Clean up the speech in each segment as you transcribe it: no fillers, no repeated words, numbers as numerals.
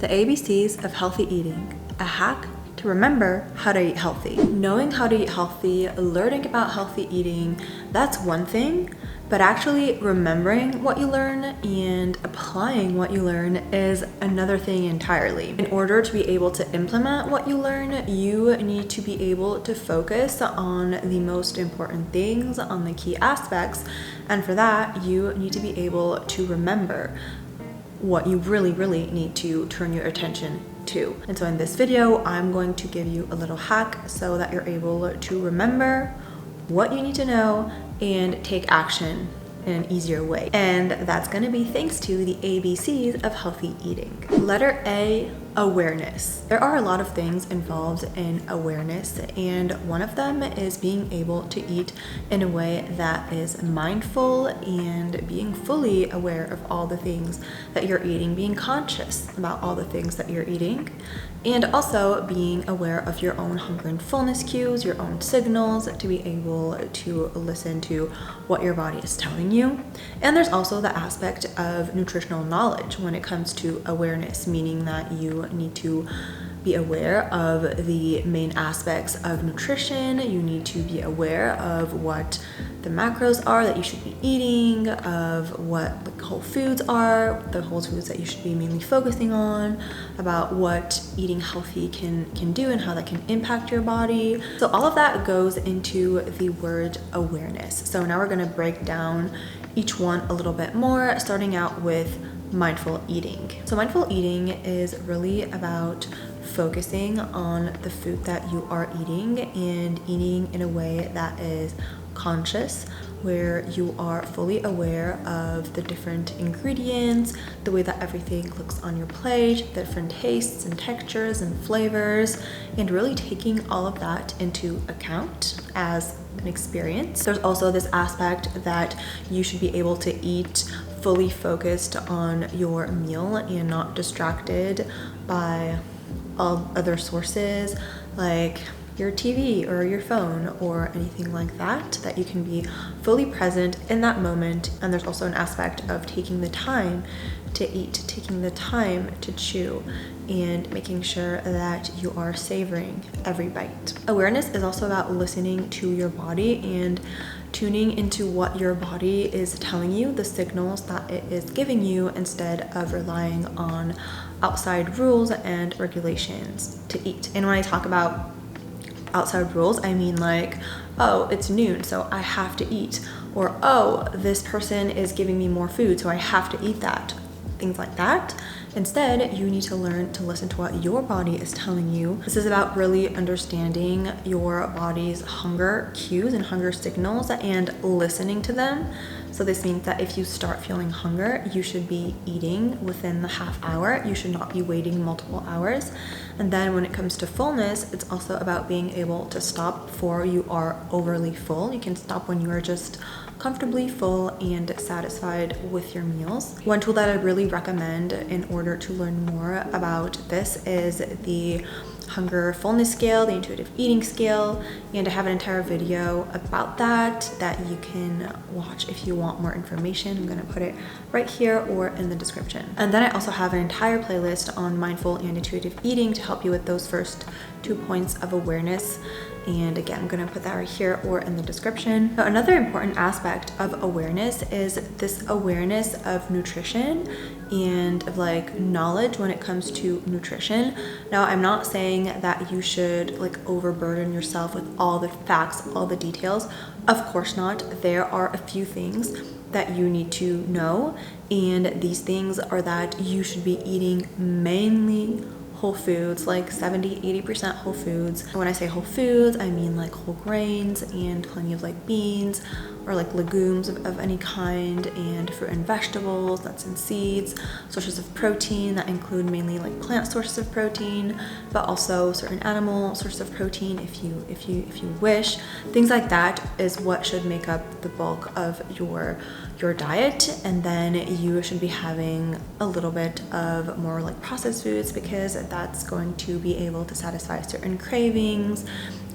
The ABCs of healthy eating, a hack to remember how to eat healthy. Knowing how to eat healthy, learning about healthy eating, that's one thing, but actually remembering what you learn and applying what you learn is another thing entirely. In order to be able to implement what you learn, you need to be able to focus on the most important things, on the key aspects, and for that, you need to be able to remember what you really need to turn your attention to. And so in this video, I'm going to give you a little hack so that you're able to remember what you need to know and take action in an easier way. And that's going to be thanks to the ABCs of healthy eating. Letter A, awareness. There are a lot of things involved in awareness, and one of them is being able to eat in a way that is mindful and being fully aware of all the things that you're eating, being conscious about all the things that you're eating, and also being aware of your own hunger and fullness cues, your own signals, to be able to listen to what your body is telling you. And there's also the aspect of nutritional knowledge when it comes to awareness, meaning that you need to be aware of the main aspects of nutrition. You need to be aware of what the macros are that you should be eating, of what the whole foods are, the whole foods that you should be mainly focusing on, about what eating healthy can do and how that can impact your body. So all of that goes into the word awareness. So now we're going to break down each one a little bit more, starting out with mindful eating. So mindful eating is really about focusing on the food that you are eating and eating in a way that is conscious, where you are fully aware of the different ingredients, the way that everything looks on your plate, the different tastes and textures and flavors, and really taking all of that into account as an experience. There's also this aspect that you should be able to eat fully focused on your meal and not distracted by all other sources like your TV or your phone or anything like that, that you can be fully present in that moment. And there's also an aspect of taking the time to eat, taking the time to chew, and making sure that you are savoring every bite. Awareness is also about listening to your body and tuning into what your body is telling you, the signals that it is giving you, instead of relying on outside rules and regulations to eat. And when I talk about outside rules, I mean like, oh, it's noon, so I have to eat, or oh, this person is giving me more food, so I have to eat that. Things like that. Instead, you need to learn to listen to what your body is telling you. This is about really understanding your body's hunger cues and hunger signals and listening to them. So this means that if you start feeling hunger, you should be eating within the half hour. You should not be waiting multiple hours. And then when it comes to fullness, it's also about being able to stop before you are overly full. You can stop when you are just comfortably full and satisfied with your meals. One tool that I really recommend in order to learn more about this is the hunger fullness scale, the intuitive eating scale, and I have an entire video about that you can watch if you want more information. I'm going to put it right here or in the description. And then I also have an entire playlist on mindful and intuitive eating to help you with those first 2 points of awareness. And again, I'm going to put that right here or in the description. Now, another important aspect of awareness is this awareness of nutrition and of like knowledge when it comes to nutrition. Now, I'm not saying that you should like overburden yourself with all the facts, all the details. Of course not. There are a few things that you need to know, and these things are that you should be eating mainly whole foods, like 70-80% whole foods. And when I say whole foods, I mean like whole grains and plenty of like beans or like legumes of any kind, and fruit and vegetables, nuts and seeds, sources of protein that include mainly like plant sources of protein, but also certain animal sources of protein if you wish. Things like that is what should make up the bulk of your your diet, and then you should be having a little bit of more like processed foods, because that's going to be able to satisfy certain cravings,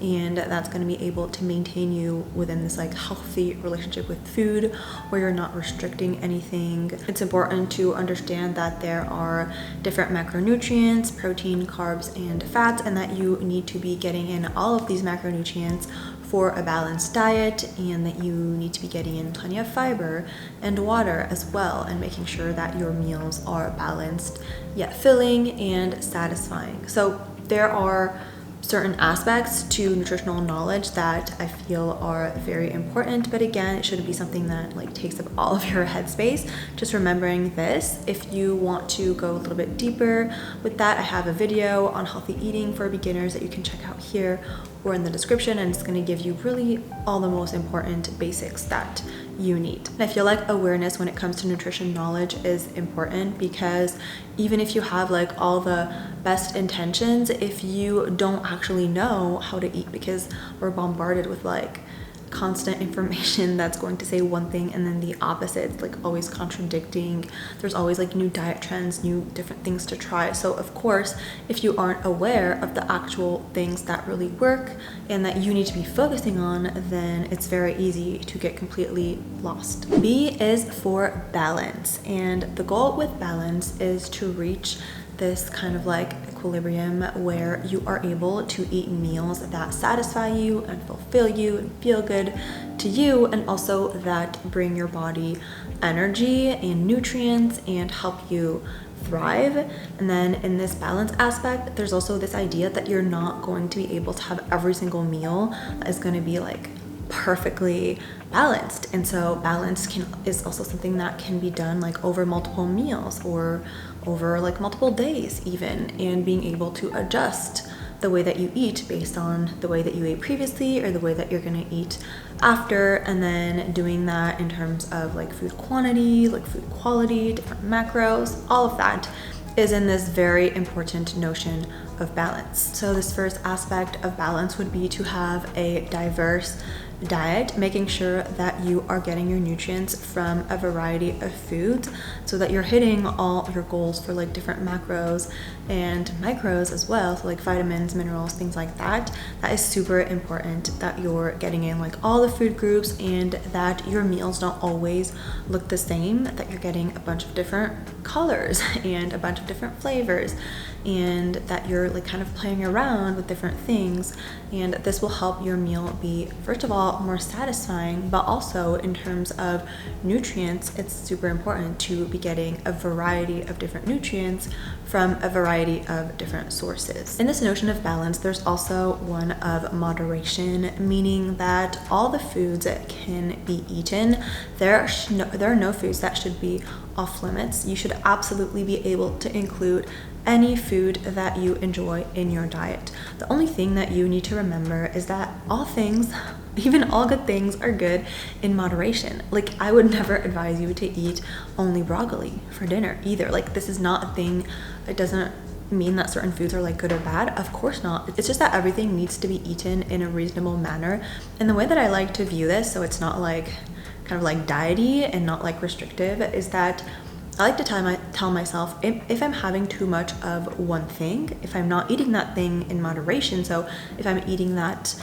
and that's going to be able to maintain you within this like healthy relationship with food where you're not restricting anything. It's important to understand that there are different macronutrients, protein, carbs, and fats, and that you need to be getting in all of these macronutrients for a balanced diet, and that you need to be getting in plenty of fiber and water as well, and making sure that your meals are balanced yet filling and satisfying. So there are certain aspects to nutritional knowledge that I feel are very important, but again, it shouldn't be something that like takes up all of your headspace. Just remembering this. If you want to go a little bit deeper with that, I have a video on healthy eating for beginners that you can check out here or in the description, and it's going to give you really all the most important basics that you need. And I feel like awareness when it comes to nutrition knowledge is important, because even if you have like all the best intentions, if you don't actually know how to eat, because we're bombarded with like constant information that's going to say one thing and then the opposite. It's like always contradicting. There's always like new diet trends, new different things to try. So of course, if you aren't aware of the actual things that really work and that you need to be focusing on, then it's very easy to get completely lost. B is for balance, and the goal with balance is to reach this kind of like equilibrium where you are able to eat meals that satisfy you and fulfill you and feel good to you, and also that bring your body energy and nutrients and help you thrive. And then in this balance aspect, there's also this idea that you're not going to be able to have every single meal that is going to be like perfectly balanced. And so balance is also something that can be done like over multiple meals or over like multiple days even, and being able to adjust the way that you eat based on the way that you ate previously or the way that you're going to eat after, and then doing that in terms of like food quantity, like food quality, different macros. All of that is in this very important notion of balance. So this first aspect of balance would be to have a diverse diet, making sure that you are getting your nutrients from a variety of foods so that you're hitting all your goals for like different macros and micros as well, so like vitamins, minerals, things like that. That is super important, that you're getting in like all the food groups, and that your meals don't always look the same, that you're getting a bunch of different colors and a bunch of different flavors, and that you're like kind of playing around with different things. And this will help your meal be, first of all, more satisfying, but also in terms of nutrients, it's super important to be getting a variety of different nutrients from a variety of different sources. In this notion of balance, there's also one of moderation, meaning that all the foods that can be eaten, there are no foods that should be off limits. You should absolutely be able to include any food that you enjoy in your diet. The only thing that you need to remember is that all things, even all good things, are good in moderation. Like, I would never advise you to eat only broccoli for dinner either. Like, this is not a thing. It doesn't mean that certain foods are like good or bad. Of course not. It's just that everything needs to be eaten in a reasonable manner. And the way that I like to view this, so it's not like kind of like diety and not like restrictive, is that I like to tell myself if I'm having too much of one thing, if I'm not eating that thing in moderation, so if I'm eating that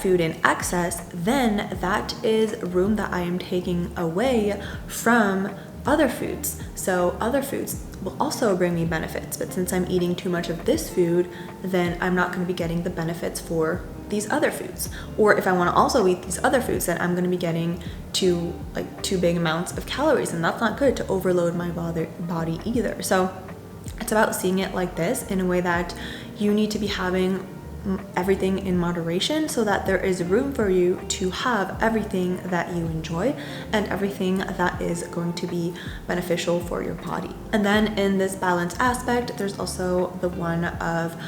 food in excess, then that is room that I am taking away from other foods. So other foods will also bring me benefits, but since I'm eating too much of this food, then I'm not going to be getting the benefits for these other foods. Or if I want to also eat these other foods, then I'm going to be getting too big amounts of calories, and that's not good to overload my body either. So it's about seeing it like this, in a way that you need to be having everything in moderation, so that there is room for you to have everything that you enjoy and everything that is going to be beneficial for your body. And then in this balance aspect, there's also the one of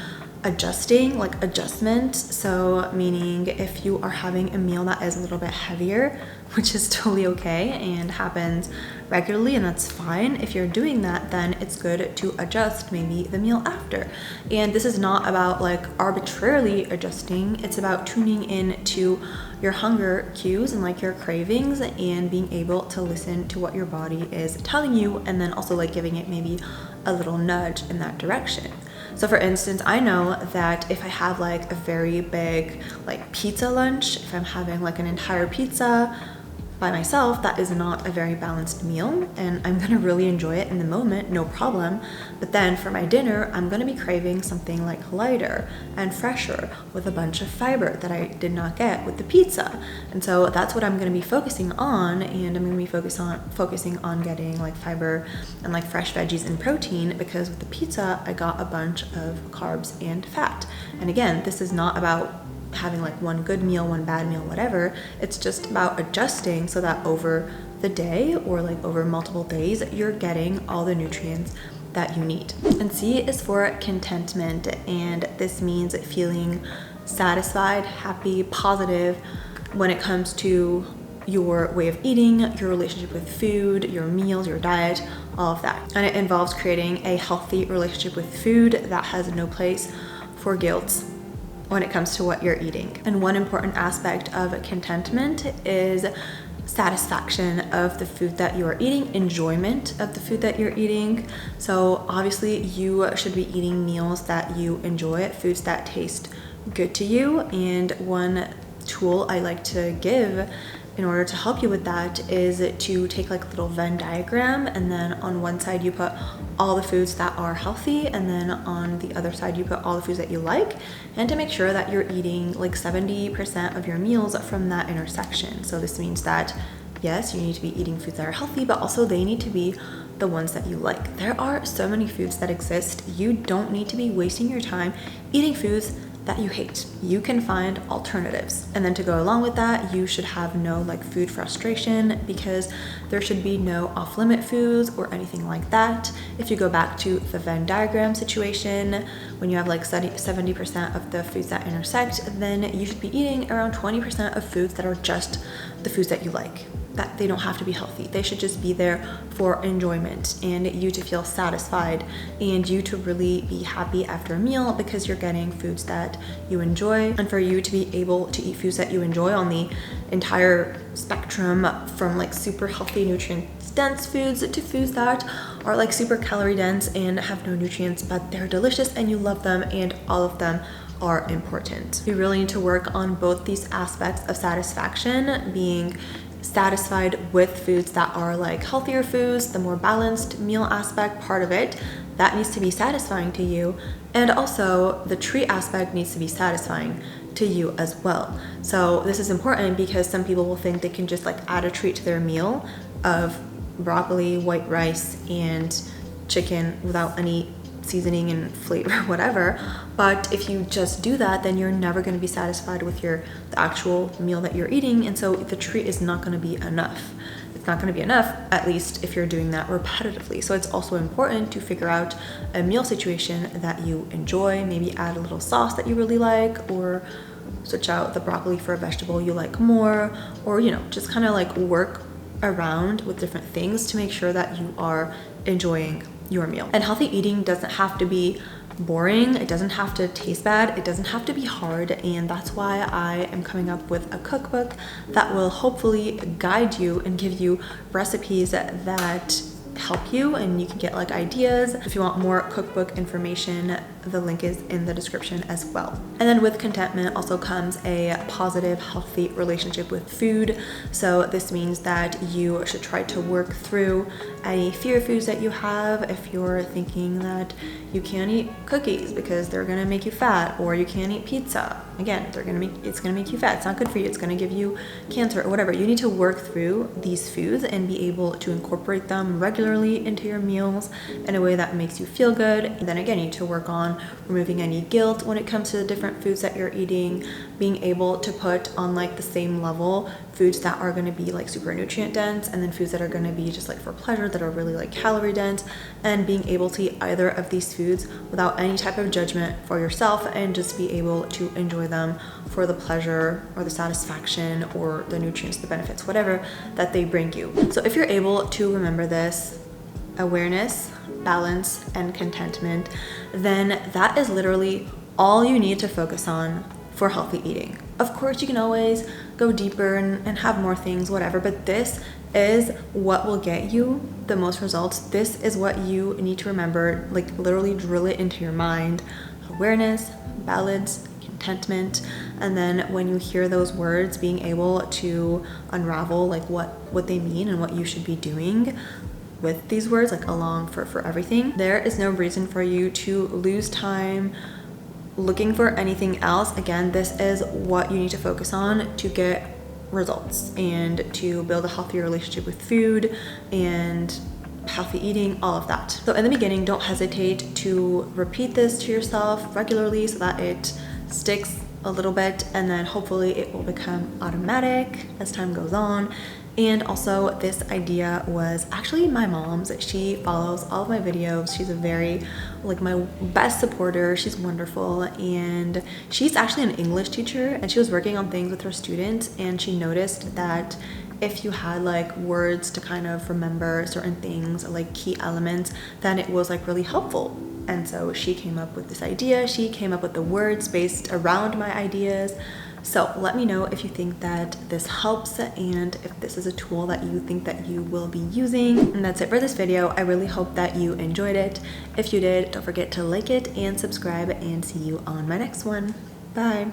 adjusting, like adjustment. So meaning if you are having a meal that is a little bit heavier, which is totally okay and happens regularly, and that's fine. If you're doing that, then it's good to adjust maybe the meal after. And this is not about like arbitrarily adjusting. It's about tuning in to your hunger cues and like your cravings and being able to listen to what your body is telling you, and then also like giving it maybe a little nudge in that direction. So for instance, I know that if I have like a very big like pizza lunch, if I'm having like an entire pizza by myself, that is not a very balanced meal, and I'm gonna really enjoy it in the moment, no problem. But then for my dinner, I'm gonna be craving something like lighter and fresher with a bunch of fiber that I did not get with the pizza. And so that's what I'm gonna be focusing on, and I'm gonna be focusing on getting like fiber and like fresh veggies and protein, because with the pizza, I got a bunch of carbs and fat. And again, this is not about having like one good meal, one bad meal, whatever. It's just about adjusting so that over the day or like over multiple days, you're getting all the nutrients that you need. And C is for contentment, and this means feeling satisfied, happy, positive when it comes to your way of eating, your relationship with food, your meals, your diet, all of that. And it involves creating a healthy relationship with food that has no place for guilt when it comes to what you're eating. And one important aspect of contentment is satisfaction of the food that you are eating, enjoyment of the food that you're eating. So obviously you should be eating meals that you enjoy, foods that taste good to you. And one tool I like to give in order to help you with that is to take like a little Venn diagram, and then on one side you put all the foods that are healthy, and then on the other side you put all the foods that you like, and to make sure that you're eating like 70% of your meals from that intersection. So this means that yes, you need to be eating foods that are healthy, but also they need to be the ones that you like. There are so many foods that exist. You don't need to be wasting your time eating foods that you hate. You can find alternatives. And then to go along with that, you should have no like food frustration, because there should be no off-limit foods or anything like that. If you go back to the Venn diagram situation, when you have like 70% of the foods that intersect, then you should be eating around 20% of foods that are just the foods that you like. That they don't have to be healthy. They should just be there for enjoyment and you to feel satisfied and you to really be happy after a meal, because you're getting foods that you enjoy. And for you to be able to eat foods that you enjoy on the entire spectrum, from like super healthy, nutrient dense foods to foods that are like super calorie dense and have no nutrients, but they're delicious and you love them, and all of them are important. You really need to work on both these aspects of satisfaction, being satisfied with foods that are like healthier foods, the more balanced meal aspect part of it, that needs to be satisfying to you. And also the treat aspect needs to be satisfying to you as well. So this is important because some people will think they can just like add a treat to their meal of broccoli, white rice, and chicken without any seasoning and flavor, whatever. But if you just do that, then you're never going to be satisfied with the actual meal that you're eating, and so the treat is not going to be enough. It's not going to be enough, at least if you're doing that repetitively. So it's also important to figure out a meal situation that you enjoy, maybe add a little sauce that you really like, or switch out the broccoli for a vegetable you like more, or just kind of like work around with different things to make sure that you are enjoying your meal. And healthy eating doesn't have to be boring, it doesn't have to taste bad, it doesn't have to be hard, and that's why I am coming up with a cookbook that will hopefully guide you and give you recipes that help you, and you can get like ideas. If you want more cookbook information, the link is in the description as well. And then with contentment also comes a positive, healthy relationship with food. So this means that you should try to work through any fear foods that you have. If you're thinking that you can't eat cookies because they're gonna make you fat, or you can't eat pizza, again, it's gonna make you fat, it's not good for you, it's gonna give you cancer or whatever. You need to work through these foods and be able to incorporate them regularly into your meals in a way that makes you feel good. And then again, you need to work on removing any guilt when it comes to the different foods that you're eating, being able to put on like the same level foods that are going to be like super nutrient dense, and then foods that are going to be just like for pleasure, that are really like calorie dense, and being able to eat either of these foods without any type of judgment for yourself, and just be able to enjoy them for the pleasure or the satisfaction or the nutrients, the benefits, whatever that they bring you. So if you're able to remember this: awareness, balance, and contentment, then that is literally all you need to focus on for healthy eating. Of course, you can always go deeper and have more things, whatever, but this is what will get you the most results. This is what you need to remember, like literally drill it into your mind: awareness, balance, contentment. And then when you hear those words, being able to unravel like what they mean and what you should be doing with these words, like along for everything. There is no reason for you to lose time looking for anything else. Again, this is what you need to focus on to get results and to build a healthier relationship with food and healthy eating, all of that. So in the beginning, don't hesitate to repeat this to yourself regularly so that it sticks a little bit, and then hopefully it will become automatic as time goes on. And also, this idea was actually my mom's. She follows all of my videos. She's a very, like, my best supporter. She's wonderful, and she's actually an English teacher, and she was working on things with her students, and she noticed that if you had like words to kind of remember certain things, like key elements, then it was like really helpful. And so she came up with this idea. She came up with the words based around my ideas. So let me know if you think that this helps and if this is a tool that you think that you will be using. And that's it for this video. I really hope that you enjoyed it. If you did, don't forget to like it and subscribe, and see you on my next one. Bye.